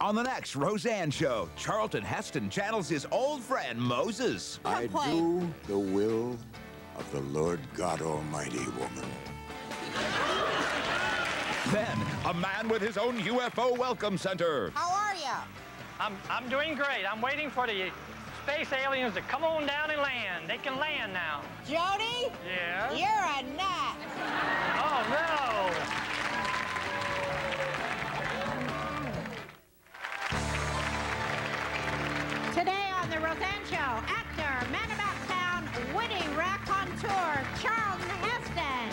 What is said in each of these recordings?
On the next Roseanne show, Charlton Heston channels his old friend Moses. I do the will of the Lord God Almighty, woman. Then, a man with his own UFO welcome center. How are you? I'm doing great. I'm waiting for the space aliens to come on down and land. They can land now. Jody? Yeah? You're a nut. Oh, no. Today on The Roseanne Show, actor, man about town, witty raconteur, Charlton Heston.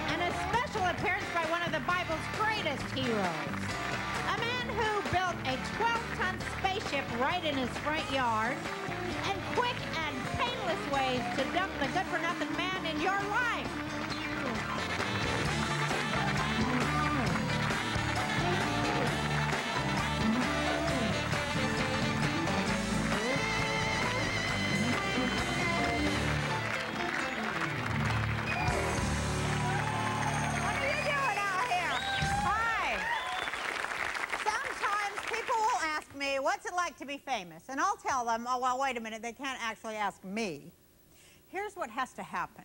And a special appearance by one of the Bible's greatest heroes. A man who built a 12-ton spaceship right in his front yard. And quick and painless ways to dump the good-for-nothing man in your life. What's it like to be famous? And I'll tell them, oh, well, wait a minute, they can't actually ask me. Here's what has to happen.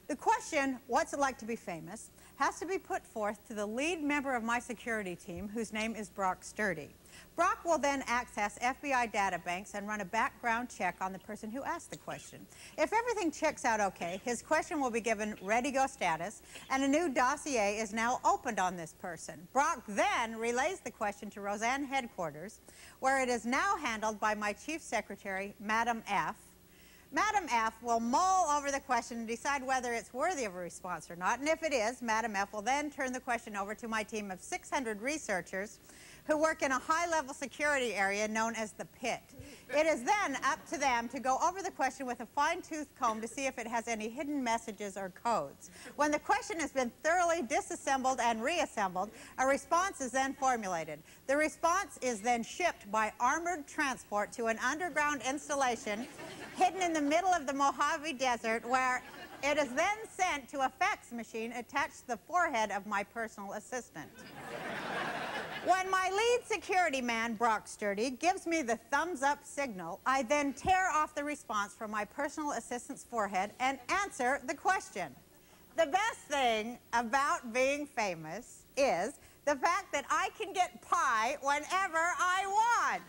The question, what's it like to be famous, has to be put forth to the lead member of my security team, whose name is Brock Sturdy. Brock will then access FBI databanks and run a background check on the person who asked the question. If everything checks out okay, his question will be given ready-go status, and a new dossier is now opened on this person. Brock then relays the question to Roseanne headquarters, where it is now handled by my chief secretary, Madam F. Madam F will mull over the question and decide whether it's worthy of a response or not, and if it is, Madam F will then turn the question over to my team of 600 researchers who work in a high-level security area known as the pit. It is then up to them to go over the question with a fine-tooth comb to see if it has any hidden messages or codes. When the question has been thoroughly disassembled and reassembled, a response is then formulated. The response is then shipped by armored transport to an underground installation hidden in the middle of the Mojave Desert, where it is then sent to a fax machine attached to the forehead of my personal assistant. When my lead security man, Brock Sturdy, gives me the thumbs-up signal, I then tear off the response from my personal assistant's forehead and answer the question. The best thing about being famous is the fact that I can get pie whenever I want.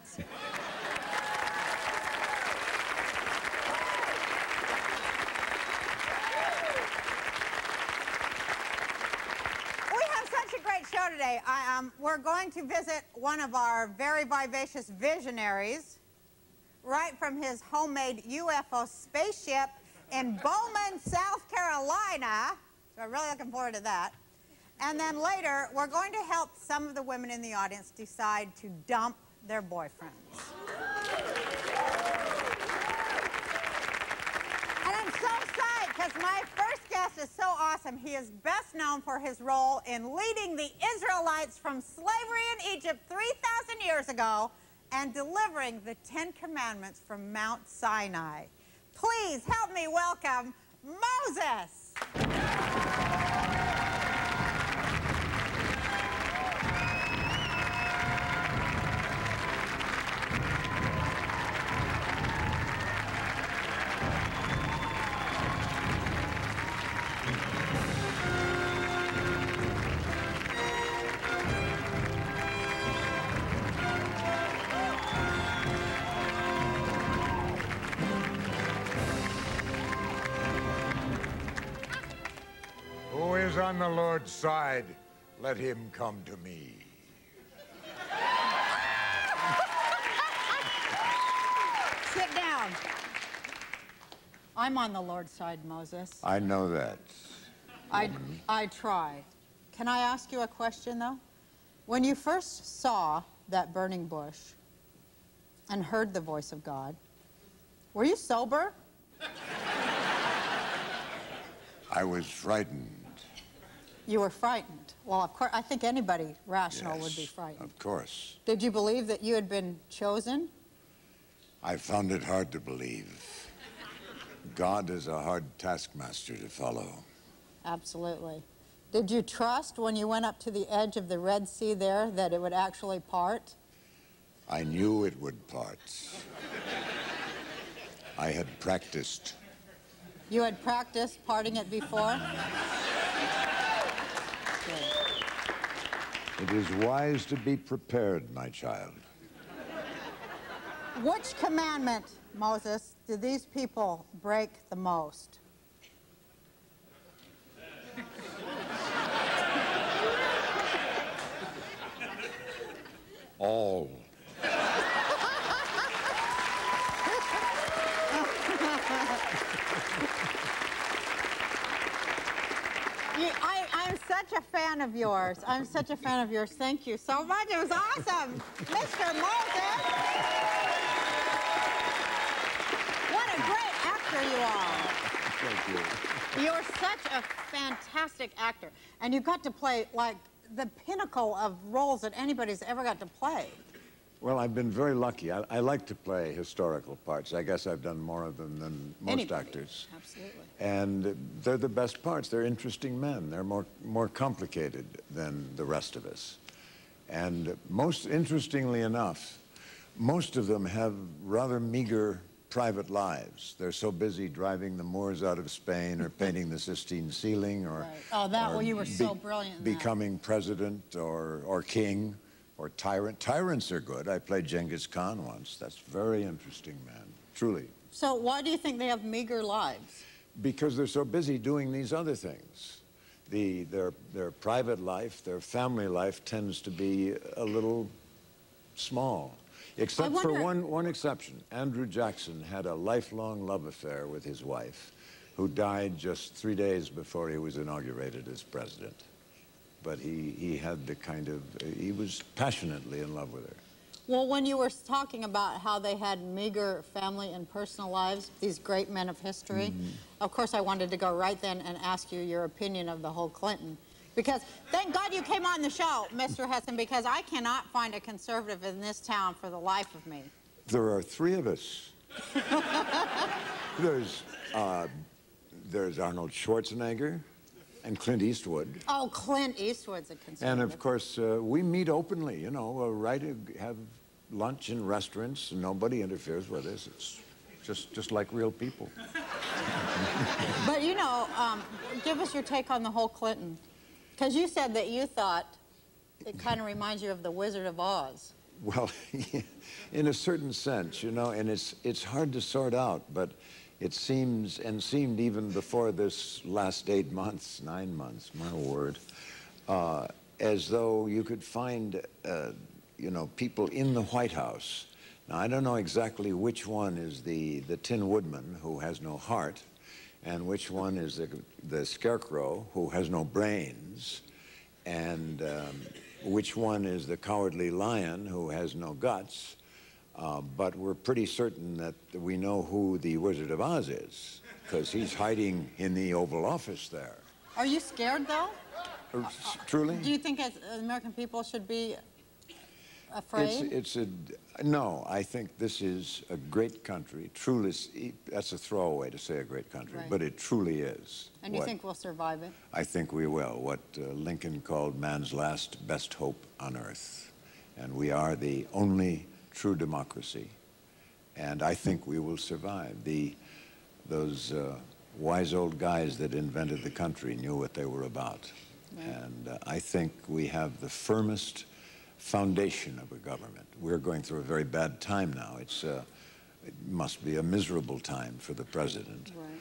Show today. We're going to visit one of our very vivacious visionaries right from his homemade UFO spaceship in Bowman, South Carolina. So I'm really looking forward to that. And then later, we're going to help some of the women in the audience decide to dump their boyfriends. And I'm so psyched because my first guest is so awesome. He is best known for his role in leading the Israelites from slavery in Egypt 3,000 years ago and delivering the 10 Commandments from Mount Sinai. Please help me welcome Moses. Who is on the Lord's side, let him come to me. Sit down. I'm on the Lord's side, Moses. I know that. I try. Can I ask you a question, though? When you first saw that burning bush and heard the voice of God, were you sober? I was frightened. You were frightened. Well, of course, I think anybody rational would be frightened. Of course. Did you believe that you had been chosen? I found it hard to believe. God is a hard taskmaster to follow. Absolutely. Did you trust when you went up to the edge of the Red Sea there that it would actually part? I knew it would part. I had practiced. You had practiced parting it before? It is wise to be prepared, my child. Which commandment, Moses, did these people break the most? All. I'm such a fan of yours. I'm such a fan of yours. Thank you so much. It was awesome. Mr. Moses. What a great actor you are. Thank you. You're such a fantastic actor. And you got to play, like, the pinnacle of roles that anybody's ever got to play. Well, I've been very lucky. I like to play historical parts. I guess I've done more of them than most actors. Absolutely. And they're the best parts. They're interesting men. They're more complicated than the rest of us. And most interestingly enough, most of them have rather meager private lives. They're so busy driving the Moors out of Spain or painting the Sistine ceiling or, right. Oh, that, well, you were so brilliant in becoming president or king or tyrant. Tyrants are good. I played Genghis Khan once. That's very interesting, man, truly. So why do you think they have meager lives? Because they're so busy doing these other things. Their private life, their family life tends to be a little small. Except for one exception. Andrew Jackson had a lifelong love affair with his wife, who died just 3 days before he was inaugurated as president. But he had the kind of, he was passionately in love with her. Well, when you were talking about how they had meager family and personal lives, these great men of history, of course I wanted to go right then and ask you your opinion of the whole Clinton. Because thank God you came on the show, Mr. Heston, because I cannot find a conservative in this town for the life of me. There are 3 of us. There's Arnold Schwarzenegger and Clint Eastwood. Oh, Clint Eastwood's a conservative. And of course, we meet openly, you know, have lunch in restaurants, and nobody interferes with us. It's just like real people. But, you know, give us your take on the whole Clinton. Because you said that you thought it kind of reminds you of the Wizard of Oz. Well, in a certain sense, you know, and it's hard to sort out, but it seems, and seemed even before this last 8 months, 9 months, my word, as though you could find, you know, people in the White House. Now, I don't know exactly which one is the Tin Woodman who has no heart, and which one is the Scarecrow who has no brains, and which one is the Cowardly Lion who has no guts. But we're pretty certain that we know who the Wizard of Oz is, because he's hiding in the Oval Office there. Are you scared, though? Truly? Do you think as American people should be afraid? No, I think this is a great country. Truly, that's a throwaway to say a great country, right. But it truly is. And you think we'll survive it? I think we will. What Lincoln called man's last best hope on earth. And we are the only true democracy. And I think we will survive. Those wise old guys that invented the country knew what they were about. Right. And I think we have the firmest foundation of a government. We're going through a very bad time now. It must be a miserable time for the president. Right.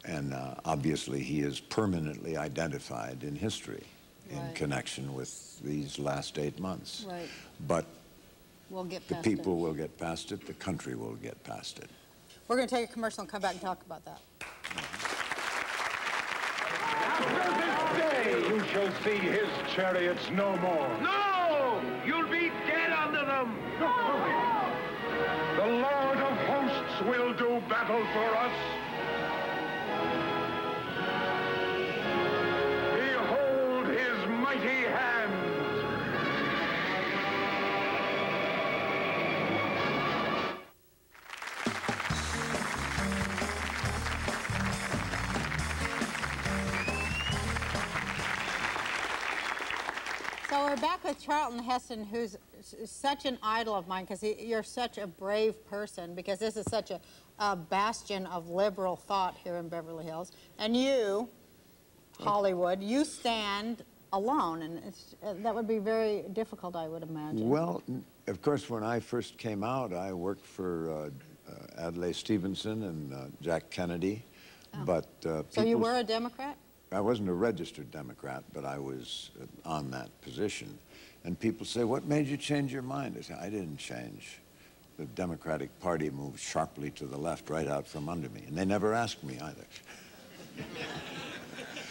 And obviously he is permanently identified in history in connection with these last 8 months. Right. But we'll get the people will get past it, the country will get past it. We're going to take a commercial and come back and talk about that. After this day, you shall see his chariots no more. No! You'll be dead under them! The Lord of hosts will do battle for us. Behold his mighty hand. back with Charlton Heston, who's such an idol of mine, because you're such a brave person, because this is such a bastion of liberal thought here in Beverly Hills. And you, Hollywood, you stand alone, and that would be very difficult, I would imagine. Well, of course, when I first came out, I worked for Adlai Stevenson and Jack Kennedy. Oh. But so you were a Democrat? I wasn't a registered Democrat, but I was on that position. And people say, what made you change your mind? I say, I didn't change. The Democratic Party moved sharply to the left right out from under me. And they never asked me either.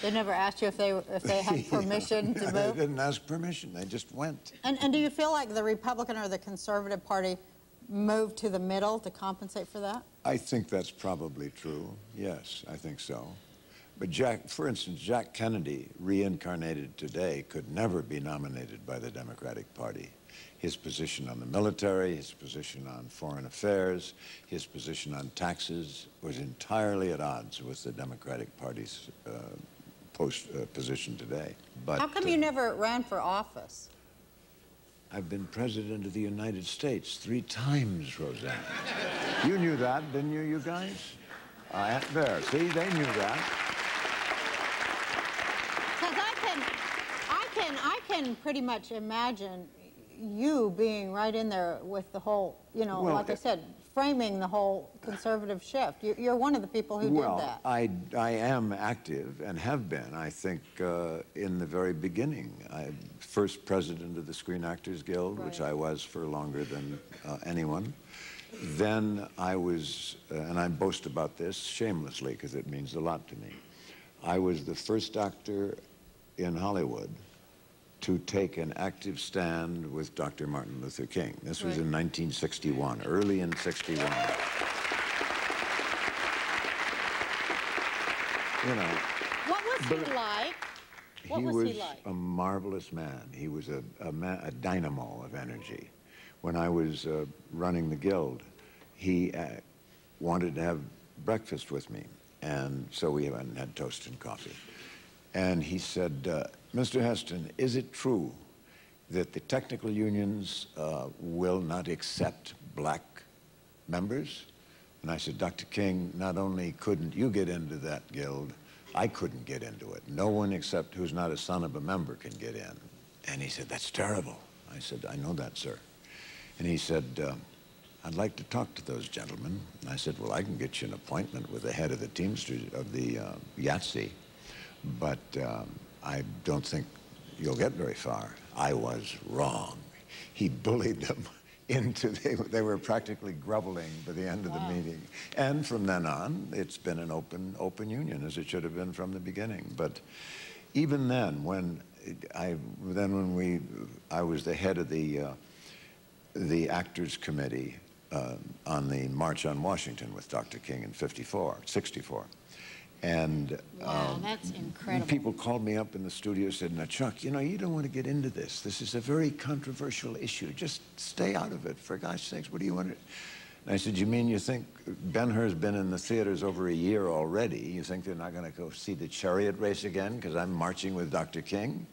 They never asked you if they had permission to move? They didn't ask permission. They just went. And do you feel like the Republican or the Conservative Party moved to the middle to compensate for that? I think that's probably true. Yes, I think so. But for instance, Jack Kennedy, reincarnated today, could never be nominated by the Democratic Party. His position on the military, his position on foreign affairs, his position on taxes was entirely at odds with the Democratic Party's position today. But how come you never ran for office? I've been president of the United States 3 times, Roseanne. You knew that, didn't you, you guys? There, see, they knew that. I can pretty much imagine you being right in there with the whole, you know, well, like I said, framing the whole conservative shift. You're one of the people who did that. Well, I am active and have been, I think, in the very beginning. First president of the Screen Actors Guild, right, which I was for longer than anyone. Then I was, and I boast about this shamelessly because it means a lot to me, I was the first actor in Hollywood to take an active stand with Dr. Martin Luther King. This was in 1961, early in '61. You know. What was he like? What was he like? A marvelous man. He was a dynamo of energy. When I was running the Guild, he wanted to have breakfast with me, and so we went and had toast and coffee. And he said, Mr. Heston, is it true that the technical unions will not accept black members? And I said, Dr. King, not only couldn't you get into that guild, I couldn't get into it. No one except who's not a son of a member can get in. And he said, that's terrible. I said, I know that, sir. And he said, I'd like to talk to those gentlemen. And I said, well, I can get you an appointment with the head of the Teamsters, of the YATSE, but I don't think you'll get very far. I was wrong. He bullied them into, they were practically groveling by the end of the meeting. And from then on, it's been an open union, as it should have been from the beginning. But even then, when I was the head of the Actors Committee on the March on Washington with Dr. King in '64. And wow, that's incredible. People called me up in the studio and said, now, Chuck, you know, you don't want to get into this. This is a very controversial issue. Just stay out of it, for gosh sakes. What do you want to... And I said, you mean you think Ben-Hur's been in the theaters over a year already? You think they're not going to go see the chariot race again because I'm marching with Dr. King?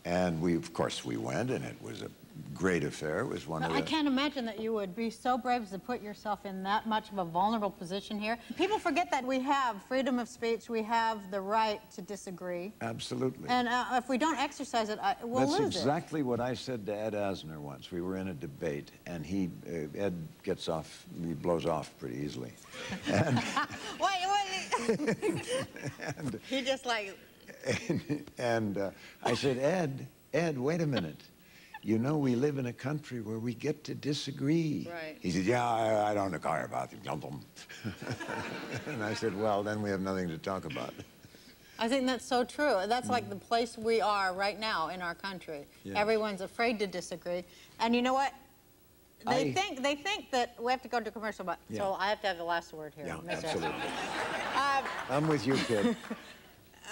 And of course, we went, and it was a great affair. It was one of the... I can't imagine that you would be so brave as to put yourself in that much of a vulnerable position here. People forget that we have freedom of speech. We have the right to disagree. Absolutely. And if we don't exercise it, we'll lose it. That's exactly what I said to Ed Asner once. We were in a debate, and Ed gets off, he blows off pretty easily. And wait. And he just like... And I said, Ed, wait a minute. You know, we live in a country where we get to disagree. Right. He said, yeah, I don't care about you. And I said, well, then we have nothing to talk about. I think that's so true. That's like the place we are right now in our country. Yes. Everyone's afraid to disagree. And you know what? They think that we have to go to commercial, but so I have to have the last word here. Yeah, Mr. absolutely. I'm with you, kid.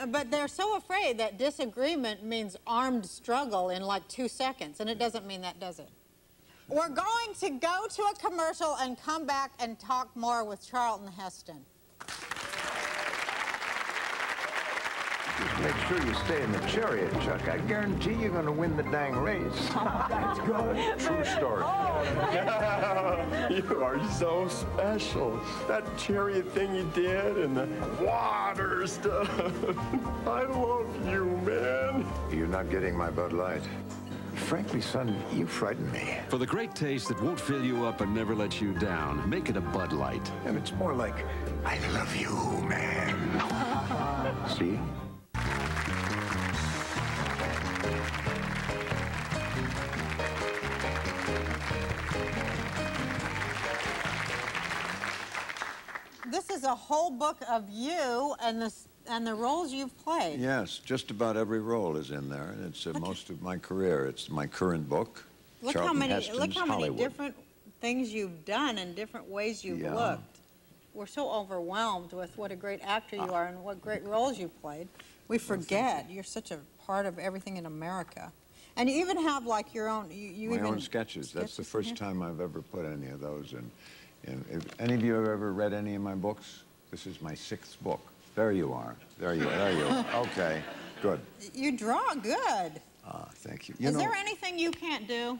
But they're so afraid that disagreement means armed struggle in like 2 seconds, and it doesn't mean that, does it? We're going to go to a commercial and come back and talk more with Charlton Heston. Just make sure you stay in the chariot, Chuck. I guarantee you're going to win the dang race. That's good. True story. You are so special. That chariot thing you did and the water stuff. I love you, man. You're not getting my Bud Light. Frankly, son, you frighten me. For the great taste that won't fill you up and never let you down, make it a Bud Light. And it's more like, I love you, man. See? This is a whole book of you and the roles you've played. Yes, just about every role is in there. It's most of my career. It's my current book, Charlton Heston's Look how many Hollywood. different things you've done and different ways you've looked. We're so overwhelmed with what a great actor you are and what great roles you've played. We forget you're such a part of everything in America. And you even have like your own, my own sketches. That's the first time I've ever put any of those in. If any of you have ever read any of my books, this is my 6th book. There you are. There you are. Okay, good. You draw good. Thank you. Is there anything you can't do?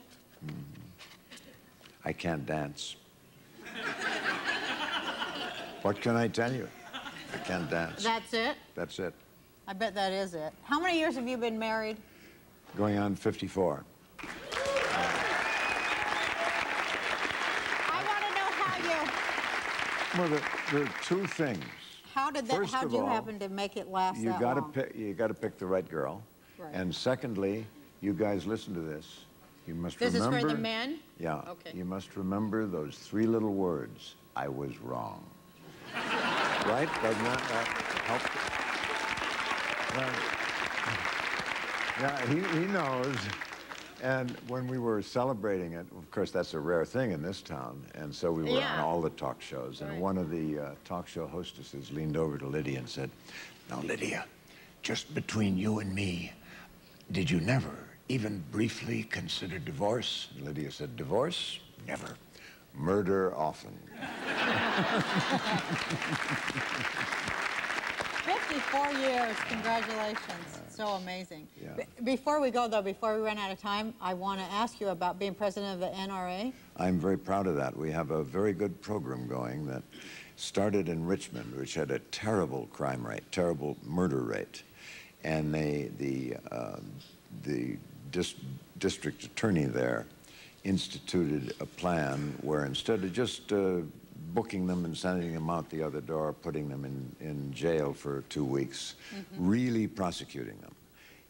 I can't dance. What can I tell you? I can't dance. That's it? That's it. I bet that is it. How many years have you been married? Going on 54. Well, there are two things. How did you happen to make it last that long? You got to pick the right girl. Right. And secondly, you guys listen to this. You must remember. This is for the men? Yeah. Okay. You must remember those 3 little words. I was wrong. Right? Doesn't that help? Yeah, he knows. And when we were celebrating it, of course, that's a rare thing in this town, and so we were on all the talk shows, and one of the talk show hostesses leaned over to Lydia and said, "Now, Lydia, just between you and me, did you never even briefly consider divorce?" And Lydia said, "Divorce? Never. Murder often." 54 years, congratulations. So amazing. Yeah. Before we go, though, before we run out of time, I want to ask you about being president of the NRA. I'm very proud of that. We have a very good program going that started in Richmond, which had a terrible crime rate, terrible murder rate. And the district attorney there instituted a plan where instead of just booking them and sending them out the other door, putting them in jail for 2 weeks, really prosecuting them.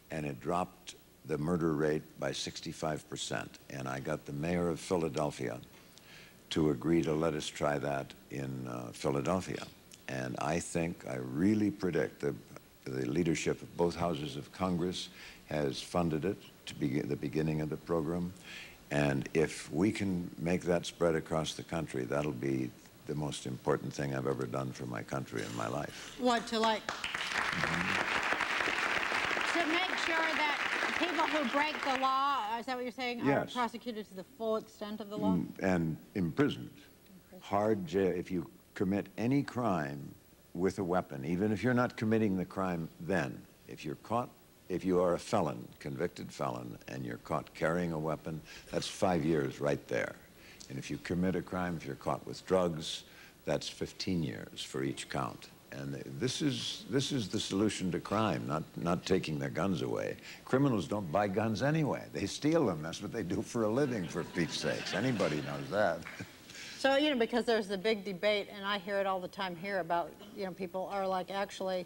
And it dropped the murder rate by 65%. And I got the mayor of Philadelphia to agree to let us try that in Philadelphia. And I really predict the leadership of both houses of Congress has funded it to be the beginning of the program. And if we can make that spread across the country, that'll be the most important thing I've ever done for my country in my life. What, to like... To make sure that people who break the law, is that what you're saying, are prosecuted to the full extent of the law? And imprisoned. Hard jail. If you commit any crime with a weapon, even if you're not committing the crime then, if you're caught, if you are a felon, convicted felon, and you're caught carrying a weapon, that's 5 years right there. And if you commit a crime, if you're caught with drugs, that's 15 years for each count. And this is the solution to crime, not taking their guns away. Criminals don't buy guns anyway. They steal them. That's what they do for a living, for Pete's sakes. Anybody knows that. So, you know, because there's the big debate, and I hear it all the time here about, you know, people are like actually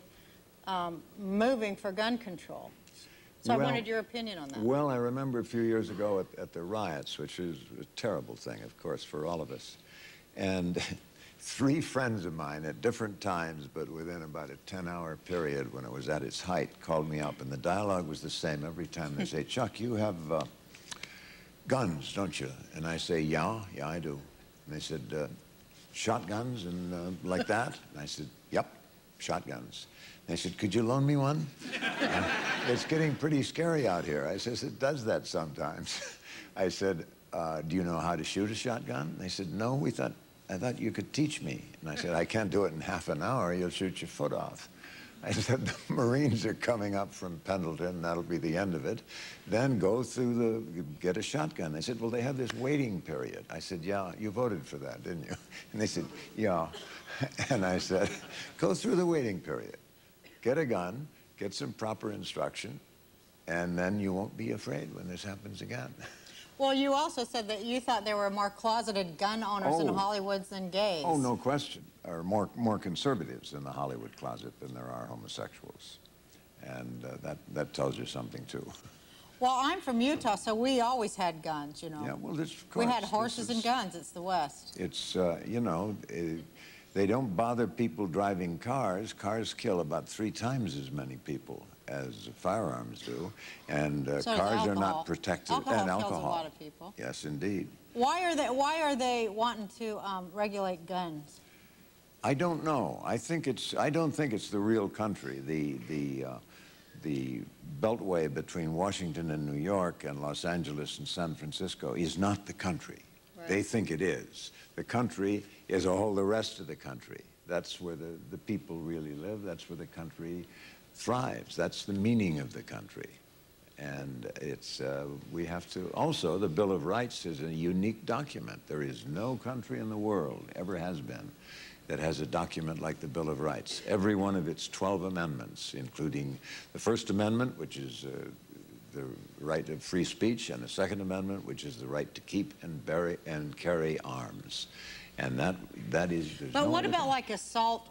moving for gun control. So I wanted your opinion on that. Well, I remember a few years ago at the riots, which is a terrible thing, of course, for all of us. And 3 friends of mine at different times, but within about a 10-hour period when it was at its height, called me up. And the dialogue was the same every time. They say, "Chuck, you have guns, don't you?" And I say, yeah, I do. And they said, "Shotguns and like that?" And I said, "Yep, shotguns." They said, "Could you loan me one?" It's getting pretty scary out here. I says, "It does that sometimes." I said, "Do you know how to shoot a shotgun?" They said, "No, I thought you could teach me." And I said, "I can't do it in half an hour. You'll shoot your foot off." I said, the Marines are coming up from Pendleton. That'll be the end of it. Then go through get a shotgun. They said, well, they have this waiting period. I said, yeah, you voted for that, didn't you? And they said, yeah. And I said, go through the waiting period. Get a gun, get some proper instruction, and then you won't be afraid when this happens again. Well, you also said that you thought there were more closeted gun owners in Hollywood than gays. Oh, no question. Or more conservatives in the Hollywood closet than there are homosexuals. And that tells you something, too. Well, I'm from Utah, so we always had guns, you know. Yeah, well, of course. We had horses and guns. It's the West. It's, you know, they don't bother people driving cars. Cars kill about 3 times as many people as firearms do, and so cars are not protected. Alcohol and kills alcohol. a lot of people. Yes, indeed. Why are they wanting to regulate guns? I don't know. I don't think it's the real country. The beltway between Washington and New York and Los Angeles and San Francisco is not the country. Right. They think it is. The country is all the rest of the country. That's where the people really live. That's where the country thrives. That's the meaning of the country. And it's, we have to, also the Bill of Rights is a unique document. There is no country in the world, ever has been, that has a document like the Bill of Rights. Every one of its 12 amendments, including the First Amendment, which is the right of free speech, and the Second Amendment, which is the right to keep and carry arms. And that is... But what about like assault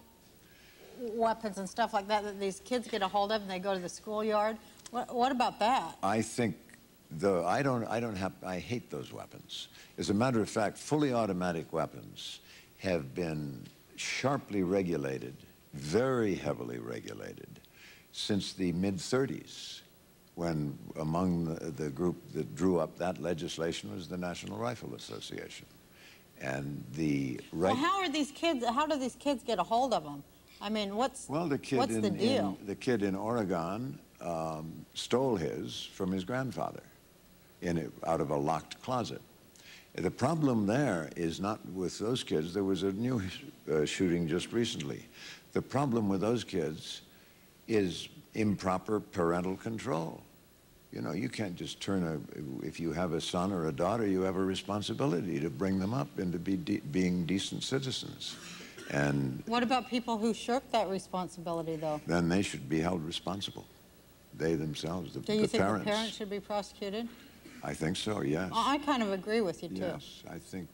weapons and stuff like that these kids get a hold of and they go to the schoolyard? What about that? I think I hate those weapons. As a matter of fact, fully automatic weapons have been sharply regulated, very heavily regulated, since the mid-30s, when among the group that drew up that legislation was the National Rifle Association. And the right... Well, how do these kids get a hold of them? I mean, what's the deal? The kid in Oregon stole his from his grandfather out of a locked closet. The problem there is not with those kids. There was a new shooting just recently. The problem with those kids is improper parental control. You know, you can't just if you have a son or a daughter, you have a responsibility to bring them up into being decent citizens. And what about people who shirk that responsibility, though? Then they should be held responsible. They themselves, the parents. Do you think the parents should be prosecuted? I think so, yes. I kind of agree with you, too. Yes, I think...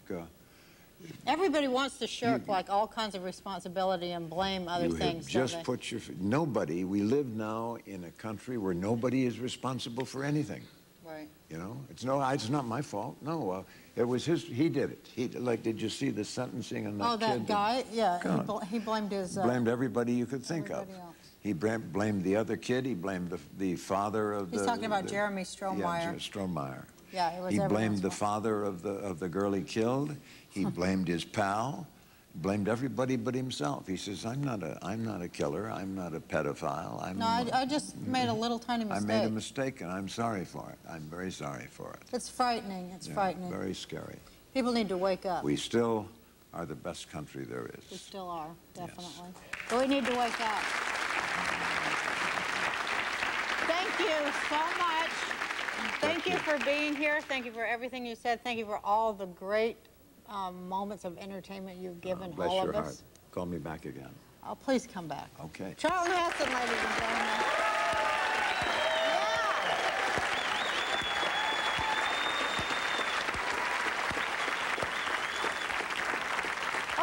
everybody wants to shirk like all kinds of responsibility and blame other things. Just put your... Nobody, we live now in a country where nobody is responsible for anything. Right. You know, it's not my fault. No, it was he did it. Like, did you see the sentencing on that kid? Oh, that guy? Yeah, he blamed his... blamed everybody you could think of. Else. He blamed the other kid. He blamed the father of He's talking about Jeremy Strohmeyer. Yeah, Strohmeyer. Yeah, it was He blamed the father of the girl he killed. He blamed his pal. Blamed everybody but himself. He says, I'm not a killer. I'm not a pedophile. I just made a little tiny mistake. I made a mistake, and I'm sorry for it. I'm very sorry for it. It's frightening. It's frightening. Very scary. People need to wake up. We still are the best country there is. We still are, definitely. Yes. But we need to wake up. Thank you so much. Thank you for being here. Thank you for everything you said. Thank you for all the great moments of entertainment you've given all of us. Bless your heart. Call me back again. Oh, please come back. Okay. Charlton Heston, ladies and gentlemen. Yeah.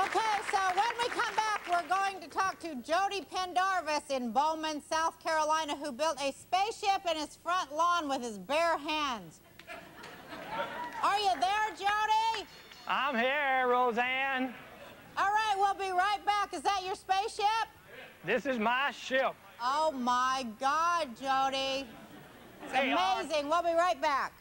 Okay, so when we come back, we're going to talk to Jody Pendarvis in Bowman, South Carolina, who built a spaceship in his front lawn with his bare hands. Are you there, Jody? I'm here, Roseanne. All right, we'll be right back. Is that your spaceship? This is my ship. Oh, my God, Jody. It's amazing. We'll be right back.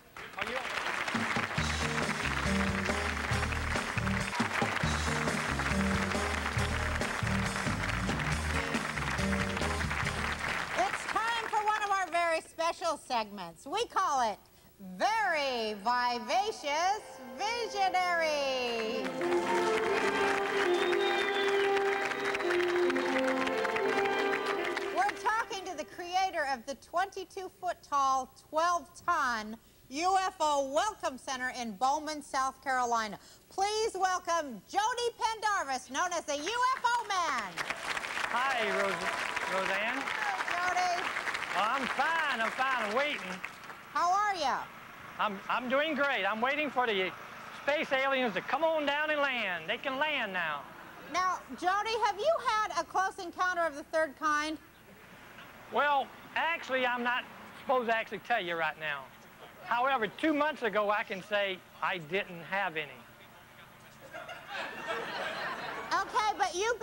It's time for one of our very special segments. We call it Very Vivacious Visionary. We're creator of the 22-foot-tall, 12-ton UFO Welcome Center in Bowman, South Carolina. Please welcome Jody Pendarvis, known as the UFO Man. Hi, Roseanne. Hey, Jody. Well, I'm fine. I'm waiting. How are you? I'm doing great. I'm waiting for the space aliens to come on down and land. They can land now. Now, Jody, have you had a close encounter of the third kind? Well, actually, I'm not supposed to actually tell you right now. However, 2 months ago, I can say I didn't have any. Okay, but you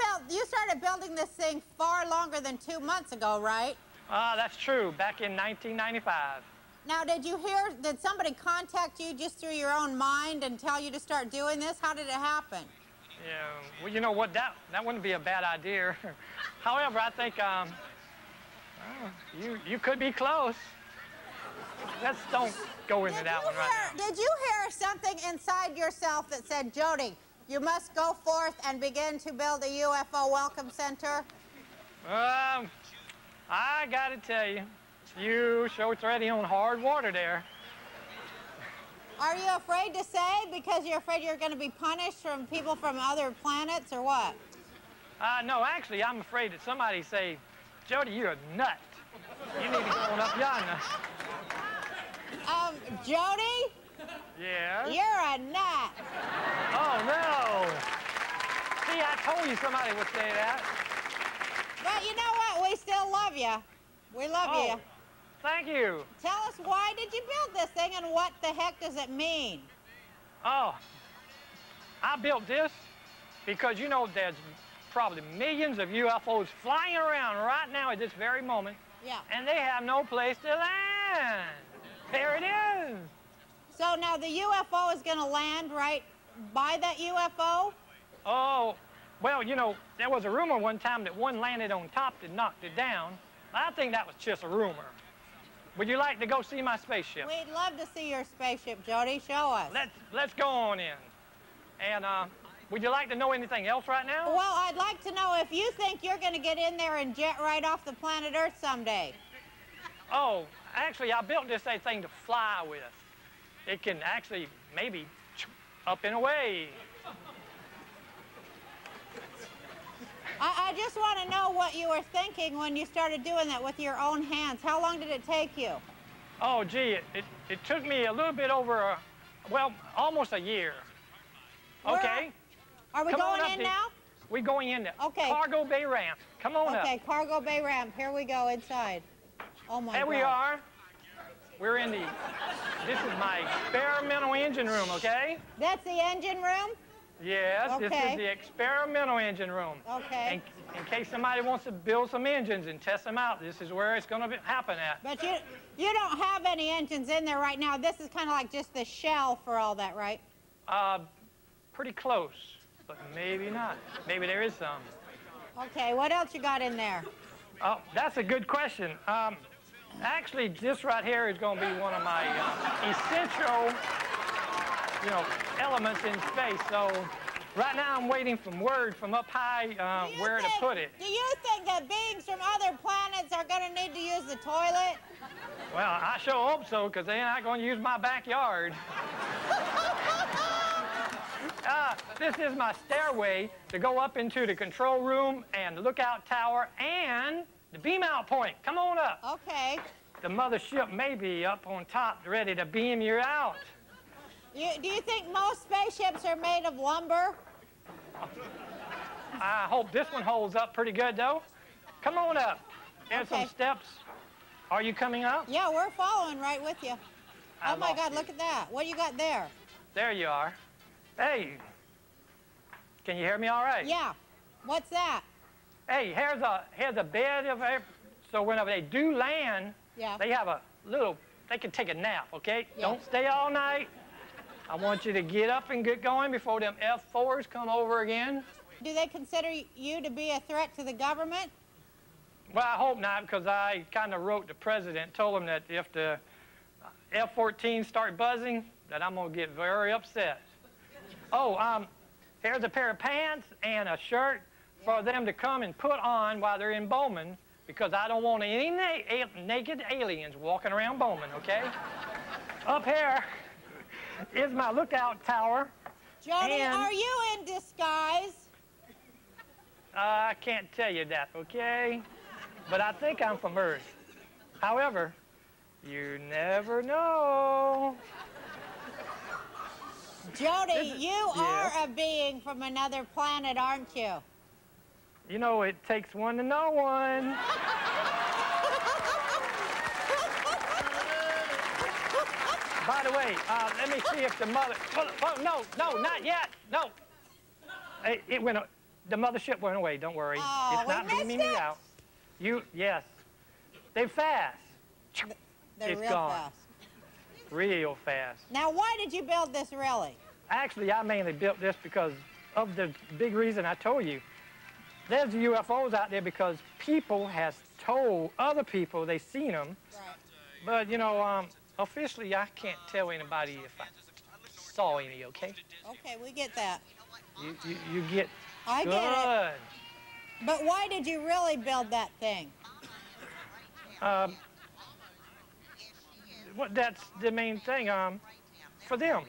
started building this thing far longer than 2 months ago, right? That's true, back in 1995. Now, did somebody contact you just through your own mind and tell you to start doing this? How did it happen? Yeah, well, you know what, that wouldn't be a bad idea. However, I think you could be close. Let's don't go into that one right now. Did you hear something inside yourself that said, Jody, you must go forth and begin to build a UFO Welcome Center? I gotta tell you, you sure treading on hard water there. Are you afraid to say because you're afraid you're going to be punished from people from other planets or what? No, actually, I'm afraid that somebody say, Jody, you're a nut. You need to go on up yonder. Jody? Yeah? You're a nut. Oh, no. See, I told you somebody would say that. But you know what? We still love you. We love you. Thank you. Tell us, why did you build this thing and what the heck does it mean? Oh, I built this because, you know, there's probably millions of UFOs flying around right now at this very moment. Yeah. And they have no place to land. There it is. So now the UFO is going to land right by that UFO? Oh, well, you know, there was a rumor one time that one landed on top and knocked it down. I think that was just a rumor. Would you like to go see my spaceship? We'd love to see your spaceship, Jody. Show us. Let's go on in. And would you like to know anything else right now? Well, I'd like to know if you think you're going to get in there and jet right off the planet Earth someday. Oh, actually, I built this thing to fly with. It can actually maybe up and away. I just want to know what you were thinking when you started doing that with your own hands. How long did it take you? Oh, gee, it took me a little bit over, well, almost a year. Okay. Are we going in now? We're going in there. Okay. Cargo bay ramp. Come on up. Okay, cargo bay ramp. Here we go inside. Oh, my God. There we are. We're in this is my experimental engine room, okay? That's the engine room? Yes, okay. This is the experimental engine room. Okay. In case somebody wants to build some engines and test them out, this is where it's going to happen at. But you don't have any engines in there right now. This is kind of like just the shell for all that, right? Pretty close, but maybe not. Maybe there is some. Okay, what else you got in there? Oh, that's a good question. Actually, this right here is going to be one of my essential, you know, elements in space. So right now I'm waiting for word from up high where to put it. Do you think that beings from other planets are going to need to use the toilet? Well, I sure hope so, because they're not going to use my backyard. This is my stairway to go up into the control room and the lookout tower and the beam out point. Come on up. Okay. The mothership may be up on top ready to beam you out. Do you think most spaceships are made of lumber? I hope this one holds up pretty good, though. Come on up. There's some steps. Are you coming up? Yeah, we're following right with you. Oh, my God, look at that. What do you got there? There you are. Hey, can you hear me all right? Yeah. What's that? Hey, here's a bed of air, so whenever they do land, they have a little, they can take a nap, okay? Yeah. Don't stay all night. I want you to get up and get going before them F-4s come over again. Do they consider you to be a threat to the government? Well, I hope not, because I kind of wrote the president, told him that if the F-14 start buzzing, that I'm going to get very upset. Oh, here's a pair of pants and a shirt for them to come and put on while they're in Bowman, because I don't want any naked aliens walking around Bowman, okay? Up here is my lookout tower. Jody, are you in disguise? I can't tell you that, okay? But I think I'm from Earth. However, you never know. Jody, you are a being from another planet, aren't you? You know, it takes one to know one. By the way, let me see if the mother... Oh, no, not yet. No. It went... The mothership went away. Don't worry. Oh, it's not beaming me out. Yes. They're fast. They're it's real gone. fast. Real fast. Now, why did you build this, really? Actually, I mainly built this because of the big reason I told you. There's UFOs out there because people has told other people they've seen them. Right. But, you know, officially, I can't tell anybody if I saw any, okay? Okay, we get that. You get I good. get it. But why did you really build that thing? Well, that's the main thing, for them.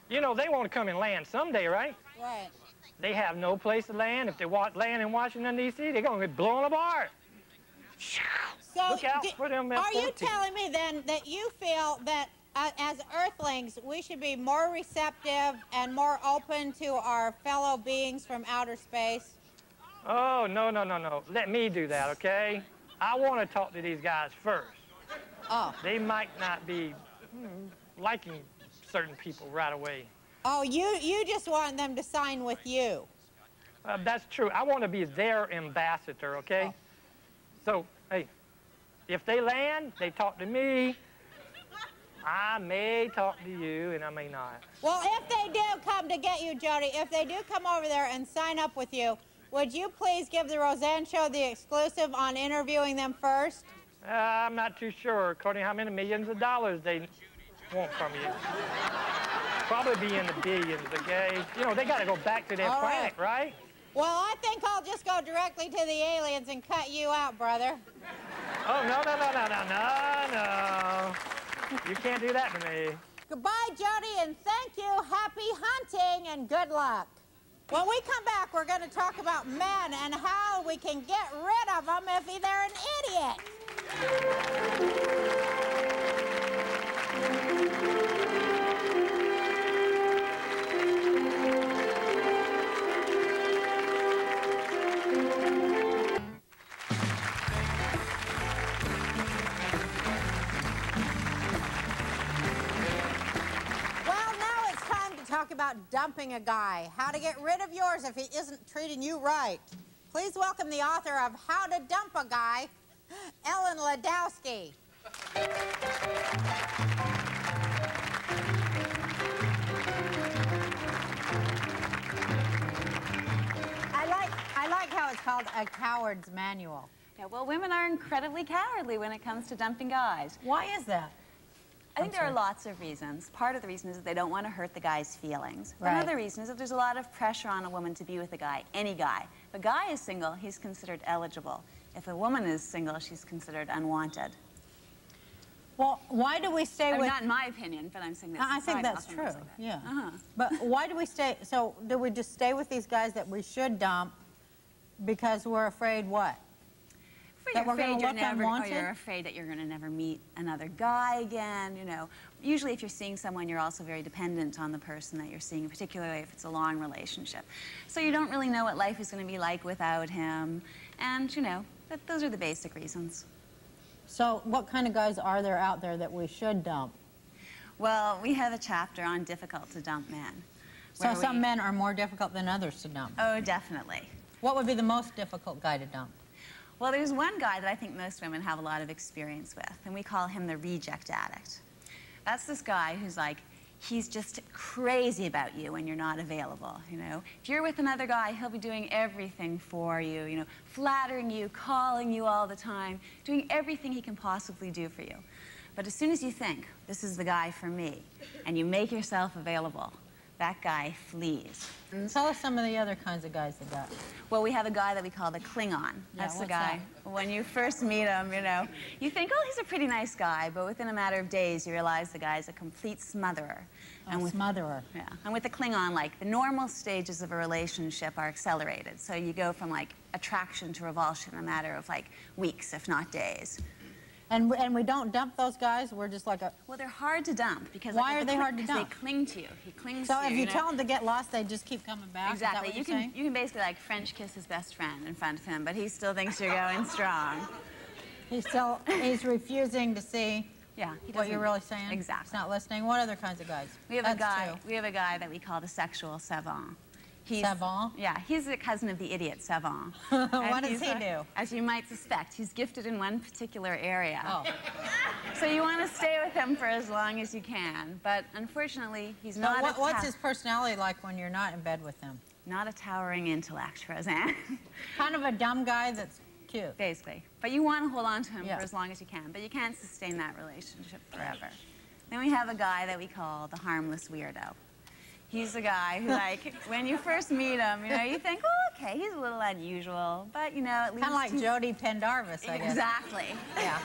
You know, they want to come and land someday, right? Right. They have no place to land. If they land in Washington, D.C., they're going to get blown apart. So, look out for them are you F-14. telling me then that you feel that as Earthlings, we should be more receptive and more open to our fellow beings from outer space? Oh, no. Let me do that, okay? I want to talk to these guys first. Oh. They might not be liking certain people right away. Oh, you just want them to sign with you. That's true. I want to be their ambassador, okay? Oh. So, hey, if they land, they talk to me. I may talk to you, and I may not. Well, if they do come to get you, Jody, if they do come over there and sign up with you, would you please give the Roseanne Show the exclusive on interviewing them first? I'm not too sure, according to how many millions of dollars they want from you. Probably be in the billions, okay? You know, they got to go back to their All planet, right? Well, I think I'll just go directly to the aliens and cut you out, brother. Oh, no. You can't do that to me. Goodbye, Jody, and thank you. Happy hunting and good luck. When we come back, we're going to talk about men and how we can get rid of them if they're an idiot. Talk about dumping a guy, how to get rid of yours if he isn't treating you right. Please welcome the author of How to Dump a Guy, Ellen Ladowsky. I like how it's called a coward's manual. Yeah, well, women are incredibly cowardly when it comes to dumping guys. Why is that? I think there are lots of reasons. Part of the reason is that they don't want to hurt the guy's feelings. Right. Another reason is that there's a lot of pressure on a woman to be with a guy, any guy. If a guy is single, he's considered eligible. If a woman is single, she's considered unwanted. Well, why do we stay with... Not in my opinion, but I'm saying that I think that's true, like that. yeah. But why do we stay... So, do we just stay with these guys that we should dump because we're afraid what? That we're going to look unwanted? Or you're afraid that you're going to never meet another guy again, you know. Usually if you're seeing someone, you're also very dependent on the person that you're seeing, particularly if it's a long relationship. So you don't really know what life is going to be like without him. And, you know, those are the basic reasons. So what kind of guys are there out there that we should dump? Well, we have a chapter on difficult to dump men. So some men are more difficult than others to dump? Oh, definitely. What would be the most difficult guy to dump? Well, there's one guy that I think most women have a lot of experience with, and we call him the reject addict. That's this guy who's like, he's just crazy about you when you're not available, you know. If you're with another guy, he'll be doing everything for you, you know, flattering you, calling you all the time, doing everything he can possibly do for you. But as soon as you think, this is the guy for me, and you make yourself available, that guy flees. Tell us some of the other kinds of guys they got. Well, we have a guy that we call the Klingon. That's the guy, when you first meet him, you know, you think, oh, he's a pretty nice guy, but within a matter of days, you realize the guy's a complete smotherer. Smotherer. Yeah, and with the Klingon, like, the normal stages of a relationship are accelerated. So you go from, like, attraction to revulsion in a matter of, like, weeks, if not days. And we don't dump those guys? We're just like a... Well, they're hard to dump because... Why are they hard to dump? They cling to you. He clings to you. So if you tell them to get lost, they just keep coming back? Exactly. Is that what You can basically, like, French kiss his best friend in front of him, but he still thinks you're going strong. He's refusing to see what you're really saying? Exactly. He's not listening. What other kinds of guys? We have a guy that we call the sexual savant. Savant? Yeah, he's the cousin of the idiot savant. What does he do? As you might suspect, he's gifted in one particular area. Oh. So you want to stay with him for as long as you can, but unfortunately, he's not What's his personality like when you're not in bed with him? Not a towering intellect, Roseanne. Kind of a dumb guy that's cute. Basically. But you want to hold on to him for as long as you can, but you can't sustain that relationship forever. Then we have a guy that we call the Harmless Weirdo. He's a guy who, like, when you first meet him, you know, you think, oh, okay, he's a little unusual, but, you know, at least... Kind of like Jody Pendarvis, I guess. Exactly. Yeah.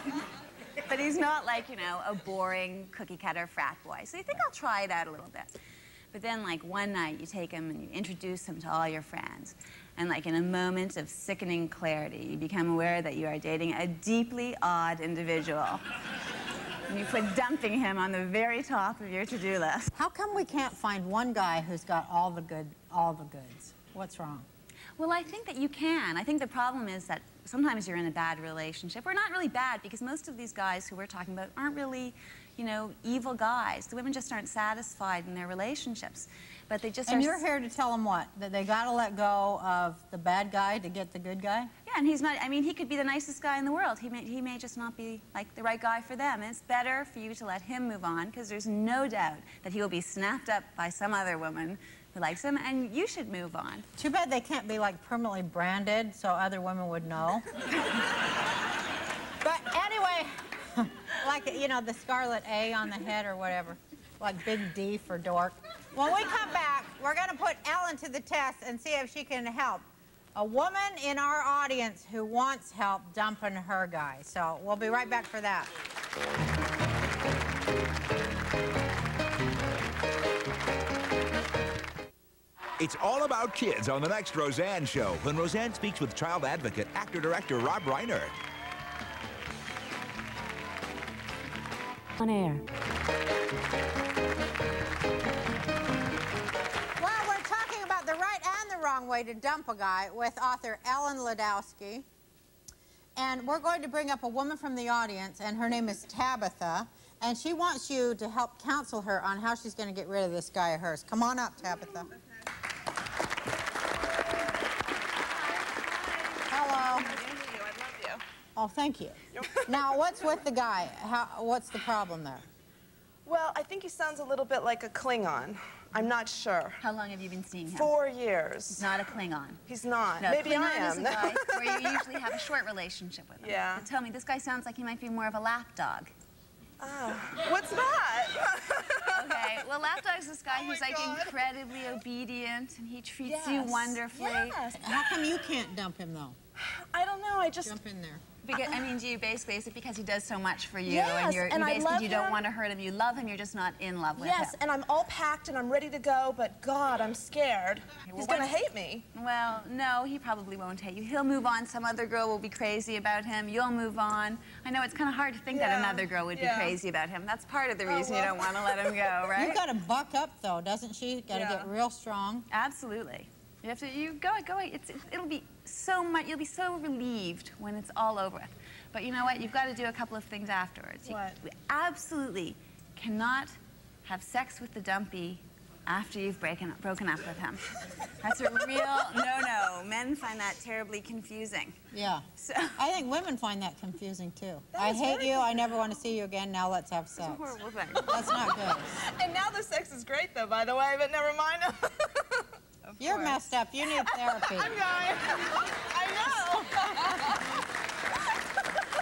But he's not like, you know, a boring cookie-cutter frat boy. So you think, I'll try it out a little bit. But then, like, one night, you take him and you introduce him to all your friends. And, like, in a moment of sickening clarity, you become aware that you are dating a deeply odd individual. And you put dumping him on the very top of your to-do list. How come we can't find one guy who's got all the goods? What's wrong? Well, I think that you can. I think the problem is that sometimes you're in a bad relationship. Or not really bad, because most of these guys who we're talking about aren't really, you know, evil guys. The women just aren't satisfied in their relationships. But they just And you're here to tell them what? That they got to let go of the bad guy to get the good guy? Yeah, and he's not, I mean, he could be the nicest guy in the world. He may just not be, like, the right guy for them. And it's better for you to let him move on, because there's no doubt that he will be snapped up by some other woman who likes him, and you should move on. Too bad they can't be, like, permanently branded so other women would know. But anyway, like, you know, the scarlet A on the head or whatever. Like big D for dork. When we come back, we're going to put Ellen to the test and see if she can help a woman in our audience who wants help dumping her guy. So we'll be right back for that. It's all about kids on the next Roseanne show when Roseanne speaks with child advocate, actor-director Rob Reiner. On air. Well, we're talking about the right and the wrong way to dump a guy with author Ellen Ladowsky. And we're going to bring up a woman from the audience, and her name is Tabitha. And she wants you to help counsel her on how she's going to get rid of this guy of hers. Come on up, Tabitha. Hello. I love you. Oh, thank you. Now, what's with the guy? What's the problem there? Well, I think he sounds a little bit like a Klingon. I'm not sure. How long have you been seeing him? 4 years. He's not a Klingon. He's not. No, Maybe Klingon I am. is a guy where you usually have a short relationship with him. Yeah. But tell me, this guy sounds like he might be more of a lapdog. Oh, what's that? Okay, well, lapdog's this guy who's like incredibly obedient, and he treats you wonderfully. Yes. How come you can't dump him, though? I don't know, I just... Jump in there. Because, I mean, do you basically, is it because he does so much for you, Yes, and I love you don't him. want to hurt him, you love him, you're just not in love with him? Yes, and I'm all packed and I'm ready to go, but God, I'm scared. He's gonna hate me. Well, no, he probably won't hate you. He'll move on. Some other girl will be crazy about him. You'll move on. I know it's kind of hard to think that another girl would be crazy about him. That's part of the reason you don't want to let him go, right? You've got to buck up, though, doesn't she? Got to get real strong. Absolutely. You have to. You go. It'll be so much. You'll be so relieved when it's all over with. But you know what? You've got to do a couple of things afterwards. What? You absolutely cannot have sex with the dumpy after you've broken up with him. That's a real no-no. Men find that terribly confusing. Yeah. So, I think women find that confusing, too. I hate you. I never want to see you again. Now let's have sex. it's a horrible thing. That's not good. And now the sex is great, though, by the way, but never mind. You're messed up. You need therapy. I'm going. I know.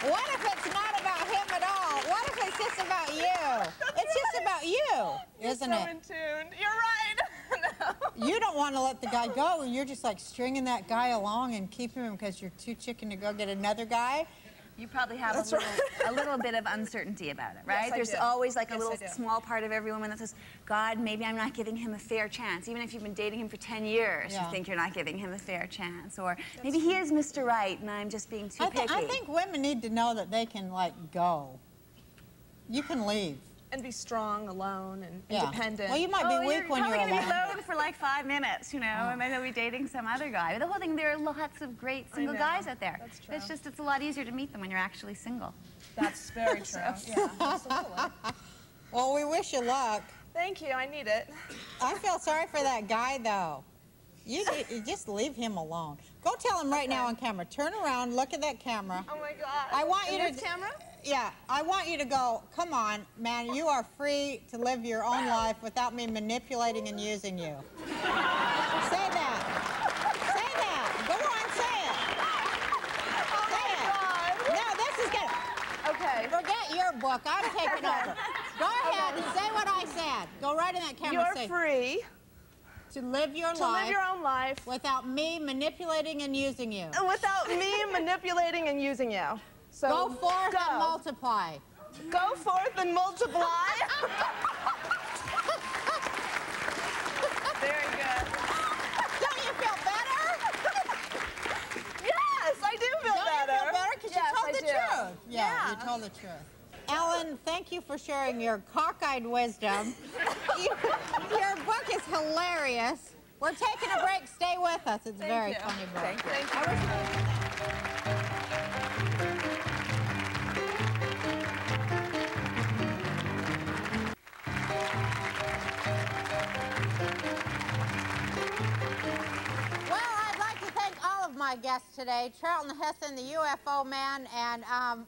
What if it's not about him at all? What if it's just about you? It's just about you, isn't You're it? so in tune. You're right. you don't want to let the guy go, and you're just like stringing that guy along and keeping him because you're too chicken to go get another guy. You probably have a little bit of uncertainty about it, right? Yes, There's do. always like a Yes, little I do. small part of every woman that says, God, maybe I'm not giving him a fair chance. Even if you've been dating him for 10 years, you think you're not giving him a fair chance. Or maybe he is Mr. Right and I'm just being too picky. I think women need to know that they can, like, go. You can leave. And be strong, alone, and independent. Well, you might be weak when you're alone. You're probably going to be alone for like 5 minutes, you know, and then you'll be dating some other guy. But the whole thing, there are lots of great single guys out there. That's true. It's a lot easier to meet them when you're actually single. That's very true. Yeah, absolutely. Well, we wish you luck. Thank you. I need it. I feel sorry for that guy, though. You just leave him alone. Go tell him right now on camera. Turn around, look at that camera. Oh, my God. I want you to... This camera? Yeah, I want you to go, come on, man, you are free to live your own life without me manipulating and using you. Say that. Say that. Go on, say it. Say it. No, this is good. Okay. Forget your book. I'm taking over. Go ahead and say what I said. Go right in that camera. You're free to live your to life. live your own life without me manipulating and using you. Without me manipulating and using you. So go forth and multiply. Go forth and multiply. Very good. Don't you feel better? Yes, I do feel better. Don't you feel better? Because yes, you told the truth. Yeah, you told the truth. Ellen, thank you for sharing your cockeyed wisdom. Your book is hilarious. We're taking a break. Stay with us. It's a very funny book. Thank you. Thank you. My guests today, Charlton Heston, the UFO man, and, Ellen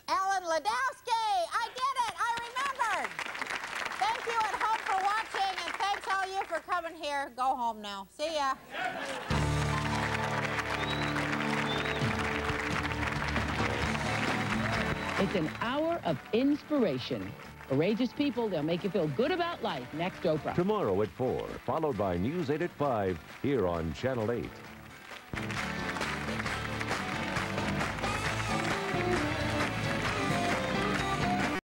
Ladowsky. I did it. I remembered. Thank you at home for watching, and thanks all you for coming here. Go home now. See ya. It's an hour of inspiration. Courageous people, they'll make you feel good about life. Next, Oprah. Tomorrow at 4, followed by News 8 at 5, here on Channel 8.